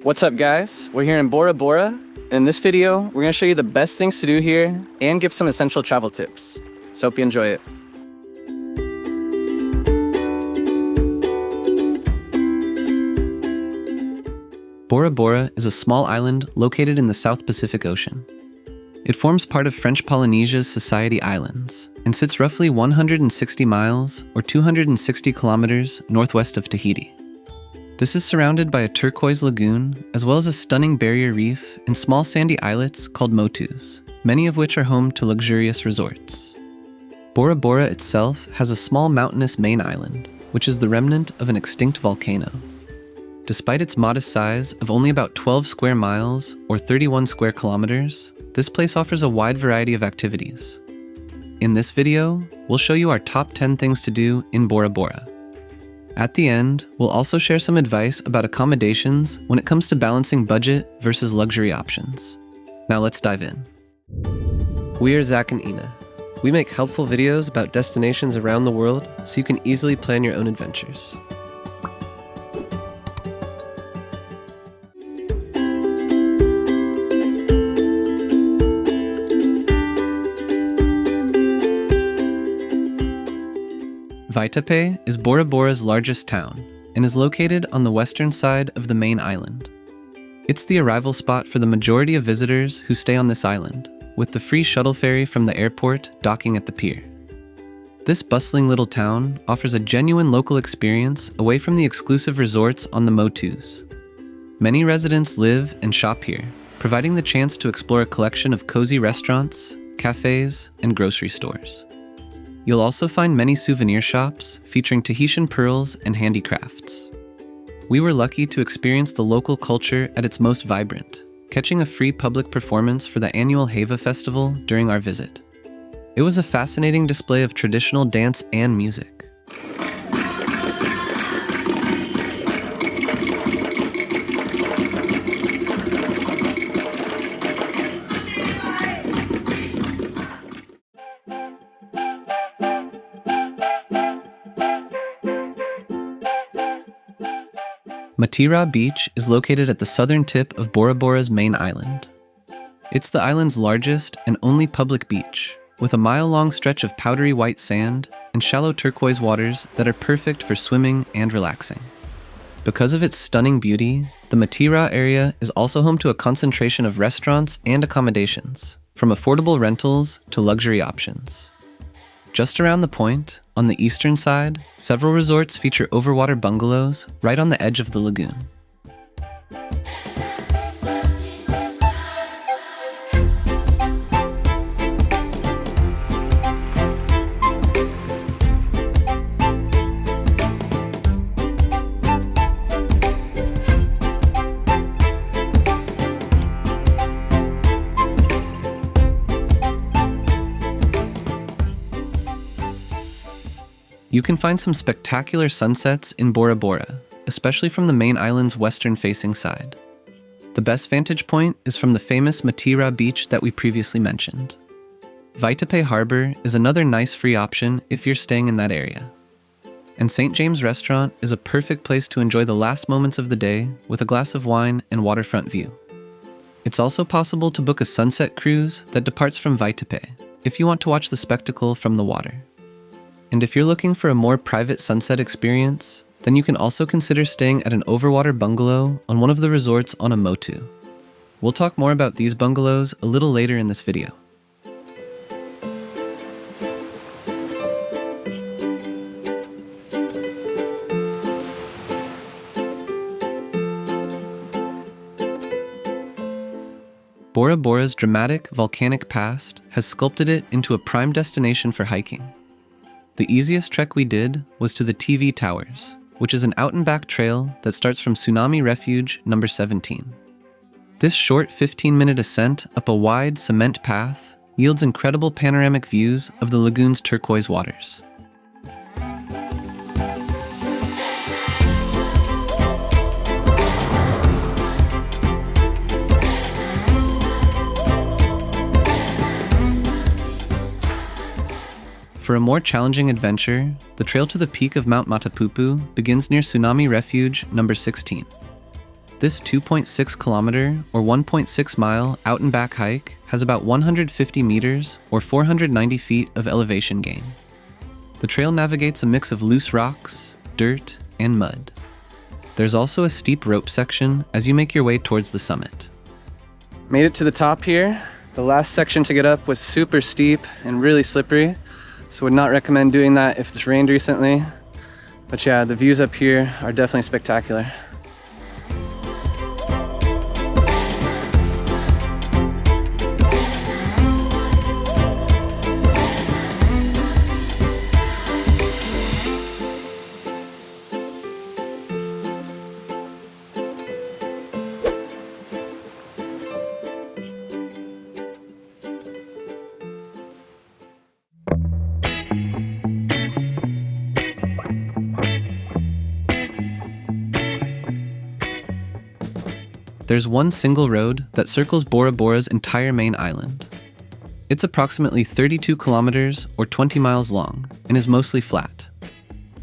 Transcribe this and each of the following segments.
What's up guys? We're here in Bora Bora. In this video, we're going to show you the best things to do here and give some essential travel tips. So hope you enjoy it. Bora Bora is a small island located in the South Pacific Ocean. It forms part of French Polynesia's Society Islands and sits roughly 160 miles or 260 kilometers northwest of Tahiti. This is surrounded by a turquoise lagoon, as well as a stunning barrier reef and small sandy islets called motus, many of which are home to luxurious resorts. Bora Bora itself has a small mountainous main island, which is the remnant of an extinct volcano. Despite its modest size of only about 12 square miles or 31 square kilometers, this place offers a wide variety of activities. In this video, we'll show you our top 10 things to do in Bora Bora. At the end, we'll also share some advice about accommodations when it comes to balancing budget versus luxury options. Now let's dive in. We are Zach and Ina. We make helpful videos about destinations around the world so you can easily plan your own adventures. Vaitape is Bora Bora's largest town and is located on the western side of the main island. It's the arrival spot for the majority of visitors who stay on this island, with the free shuttle ferry from the airport docking at the pier. This bustling little town offers a genuine local experience away from the exclusive resorts on the motus. Many residents live and shop here, providing the chance to explore a collection of cozy restaurants, cafes, and grocery stores. You'll also find many souvenir shops featuring Tahitian pearls and handicrafts. We were lucky to experience the local culture at its most vibrant, catching a free public performance for the annual Heva Festival during our visit. It was a fascinating display of traditional dance and music. Matira Beach is located at the southern tip of Bora Bora's main island. It's the island's largest and only public beach, with a mile-long stretch of powdery white sand and shallow turquoise waters that are perfect for swimming and relaxing. Because of its stunning beauty, the Matira area is also home to a concentration of restaurants and accommodations, from affordable rentals to luxury options. Just around the point, on the eastern side, several resorts feature overwater bungalows right on the edge of the lagoon. You can find some spectacular sunsets in Bora Bora, especially from the main island's western-facing side. The best vantage point is from the famous Matira Beach that we previously mentioned. Vaitape Harbor is another nice free option if you're staying in that area. And St. James Restaurant is a perfect place to enjoy the last moments of the day with a glass of wine and waterfront view. It's also possible to book a sunset cruise that departs from Vaitape if you want to watch the spectacle from the water. And if you're looking for a more private sunset experience, then you can also consider staying at an overwater bungalow on one of the resorts on a motu. We'll talk more about these bungalows a little later in this video. Bora Bora's dramatic volcanic past has sculpted it into a prime destination for hiking. The easiest trek we did was to the TV Towers, which is an out-and-back trail that starts from Tsunami Refuge number 17. This short 15-minute ascent up a wide cement path yields incredible panoramic views of the lagoon's turquoise waters. For a more challenging adventure, the trail to the peak of Mount Matapupu begins near Tsunami Refuge number 16. This 2.6 kilometer or 1.6 mile out and back hike has about 150 meters or 490 feet of elevation gain. The trail navigates a mix of loose rocks, dirt, and mud. There's also a steep rope section as you make your way towards the summit. Made it to the top here. The last section to get up was super steep and really slippery, so would not recommend doing that if it's rained recently. But yeah, the views up here are definitely spectacular. There's one single road that circles Bora Bora's entire main island. It's approximately 32 kilometers or 20 miles long and is mostly flat.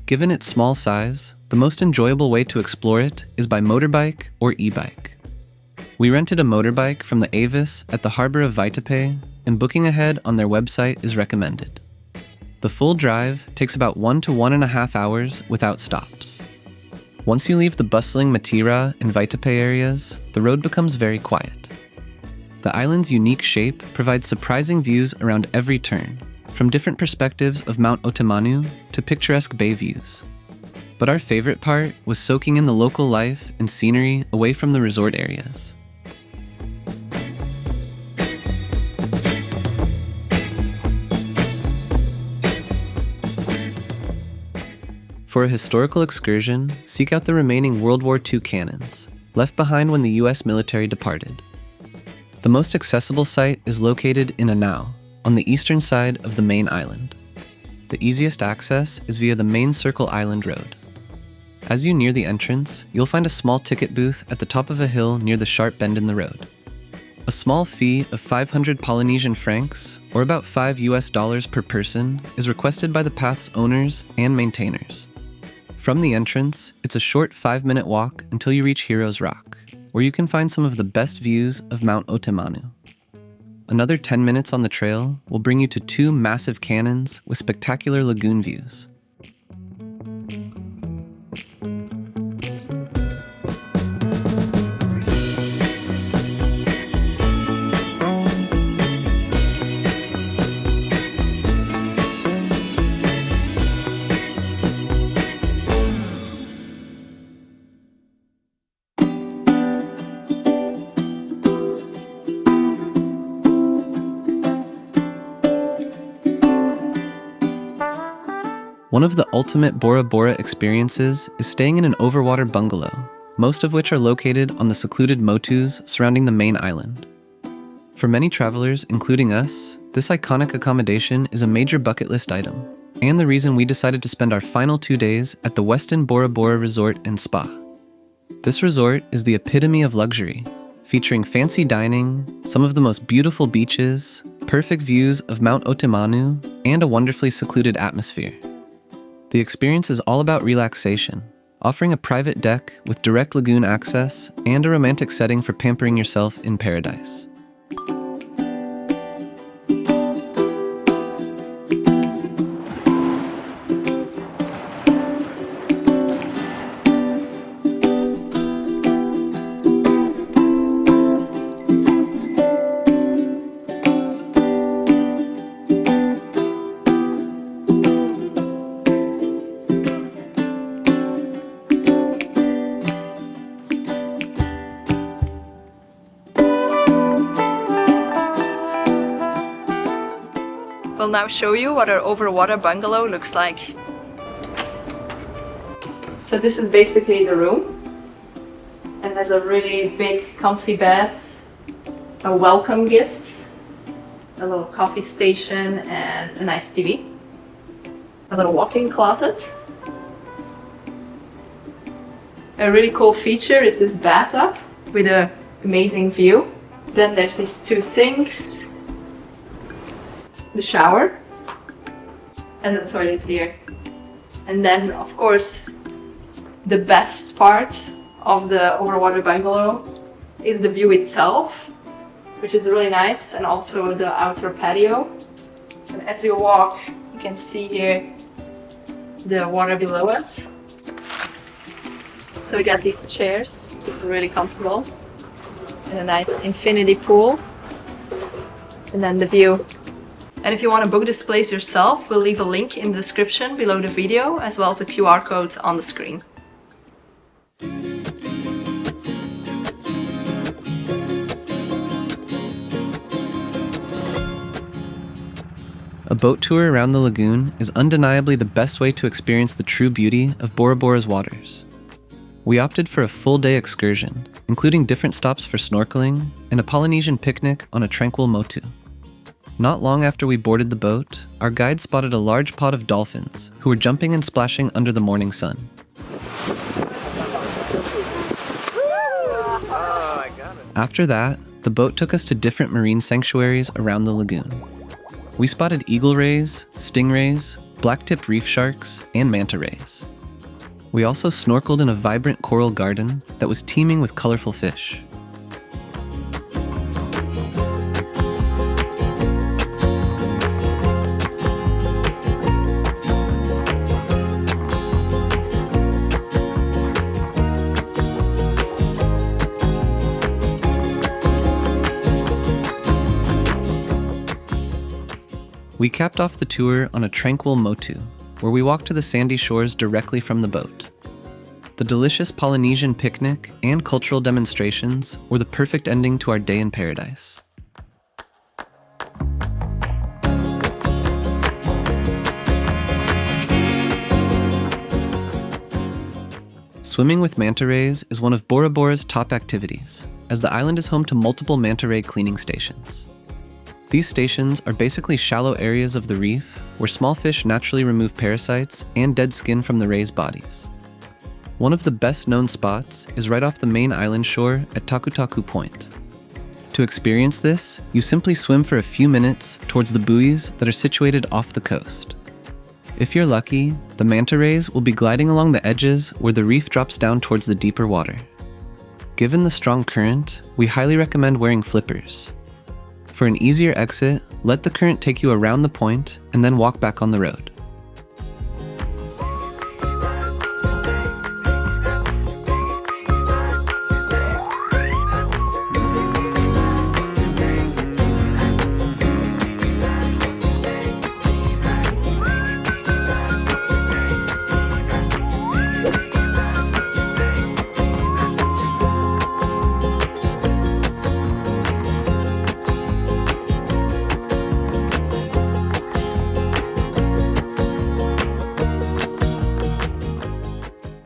Given its small size, the most enjoyable way to explore it is by motorbike or e-bike. We rented a motorbike from the Avis at the harbor of Vaitape, and booking ahead on their website is recommended. The full drive takes about 1 to 1.5 hours without stops. Once you leave the bustling Matira and Vaitape areas, the road becomes very quiet. The island's unique shape provides surprising views around every turn, from different perspectives of Mount Otamanu to picturesque bay views. But our favorite part was soaking in the local life and scenery away from the resort areas. For a historical excursion, seek out the remaining World War II cannons, left behind when the US military departed. The most accessible site is located in Anao, on the eastern side of the main island. The easiest access is via the main Circle Island Road. As you near the entrance, you'll find a small ticket booth at the top of a hill near the sharp bend in the road. A small fee of 500 Polynesian francs, or about $5 per person, is requested by the path's owners and maintainers. From the entrance, it's a short 5-minute walk until you reach Heroes Rock, where you can find some of the best views of Mount Otamanu. Another 10 minutes on the trail will bring you to 2 massive cannons with spectacular lagoon views. One of the ultimate Bora Bora experiences is staying in an overwater bungalow, most of which are located on the secluded motus surrounding the main island. For many travelers, including us, this iconic accommodation is a major bucket list item, and the reason we decided to spend our final 2 days at the Westin Bora Bora Resort and Spa. This resort is the epitome of luxury, featuring fancy dining, some of the most beautiful beaches, perfect views of Mount Otamanu, and a wonderfully secluded atmosphere. The experience is all about relaxation, offering a private deck with direct lagoon access and a romantic setting for pampering yourself in paradise. We'll now show you what our Overwater Bungalow looks like. So this is basically the room, and there's a really big comfy bed, a welcome gift, a little coffee station and a nice TV, a little walk-in closet. A really cool feature is this bathtub with an amazing view. Then there's these 2 sinks, the shower, and the toilet here. And then, of course, the best part of the Overwater Bungalow is the view itself, which is really nice, and also the outer patio. And as you walk, you can see here the water below us. So we got these chairs, really comfortable, and a nice infinity pool, and then the view. And if you want to book this place yourself, we'll leave a link in the description below the video, as well as a QR code on the screen. A boat tour around the lagoon is undeniably the best way to experience the true beauty of Bora Bora's waters. We opted for a full-day excursion, including different stops for snorkeling and a Polynesian picnic on a tranquil motu. Not long after we boarded the boat, our guide spotted a large pod of dolphins who were jumping and splashing under the morning sun. After that, the boat took us to different marine sanctuaries around the lagoon. We spotted eagle rays, stingrays, black-tipped reef sharks, and manta rays. We also snorkeled in a vibrant coral garden that was teeming with colorful fish. We capped off the tour on a tranquil motu, where we walked to the sandy shores directly from the boat. The delicious Polynesian picnic and cultural demonstrations were the perfect ending to our day in paradise. Swimming with manta rays is one of Bora Bora's top activities, as the island is home to multiple manta ray cleaning stations. These stations are basically shallow areas of the reef where small fish naturally remove parasites and dead skin from the rays' bodies. One of the best known spots is right off the main island shore at Takutaku Point. To experience this, you simply swim for a few minutes towards the buoys that are situated off the coast. If you're lucky, the manta rays will be gliding along the edges where the reef drops down towards the deeper water. Given the strong current, we highly recommend wearing flippers. For an easier exit, let the current take you around the point and then walk back on the road.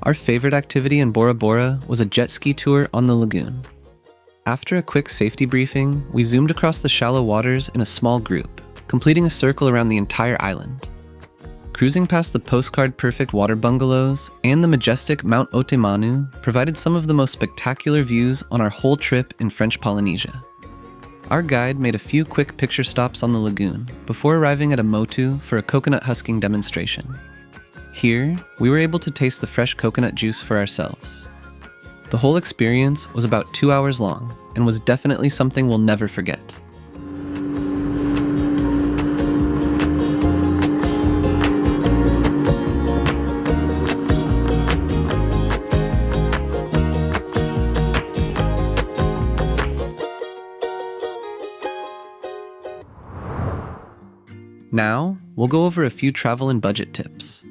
Our favorite activity in Bora Bora was a jet ski tour on the lagoon. After a quick safety briefing, we zoomed across the shallow waters in a small group, completing a circle around the entire island. Cruising past the postcard-perfect water bungalows and the majestic Mount Otemanu provided some of the most spectacular views on our whole trip in French Polynesia. Our guide made a few quick picture stops on the lagoon before arriving at a motu for a coconut husking demonstration. Here, we were able to taste the fresh coconut juice for ourselves. The whole experience was about 2 hours long and was definitely something we'll never forget. Now, we'll go over a few travel and budget tips.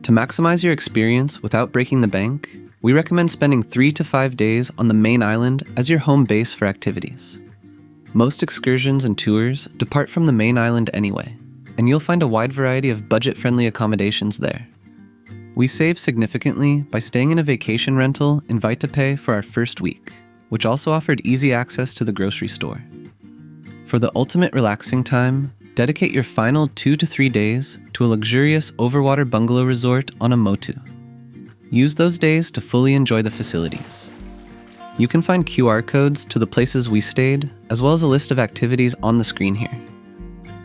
To maximize your experience without breaking the bank, we recommend spending 3 to 5 days on the main island as your home base for activities. Most excursions and tours depart from the main island anyway, and you'll find a wide variety of budget-friendly accommodations there. We saved significantly by staying in a vacation rental in Vaitape for our first week, which also offered easy access to the grocery store. For the ultimate relaxing time, dedicate your final 2 to 3 days to a luxurious Overwater Bungalow resort on a motu. Use those days to fully enjoy the facilities. You can find QR codes to the places we stayed, as well as a list of activities on the screen here.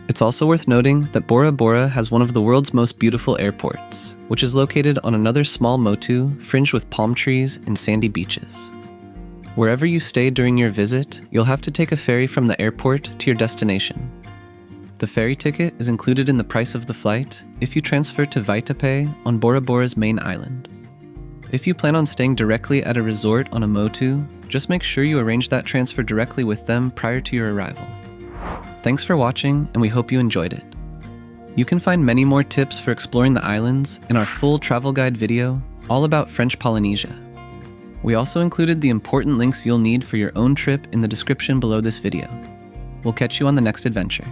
It's also worth noting that Bora Bora has one of the world's most beautiful airports, which is located on another small motu fringed with palm trees and sandy beaches. Wherever you stay during your visit, you'll have to take a ferry from the airport to your destination. The ferry ticket is included in the price of the flight if you transfer to Vaitape on Bora Bora's main island. If you plan on staying directly at a resort on a motu, just make sure you arrange that transfer directly with them prior to your arrival. Thanks for watching, and we hope you enjoyed it. You can find many more tips for exploring the islands in our full travel guide video, all about French Polynesia. We also included the important links you'll need for your own trip in the description below this video. We'll catch you on the next adventure.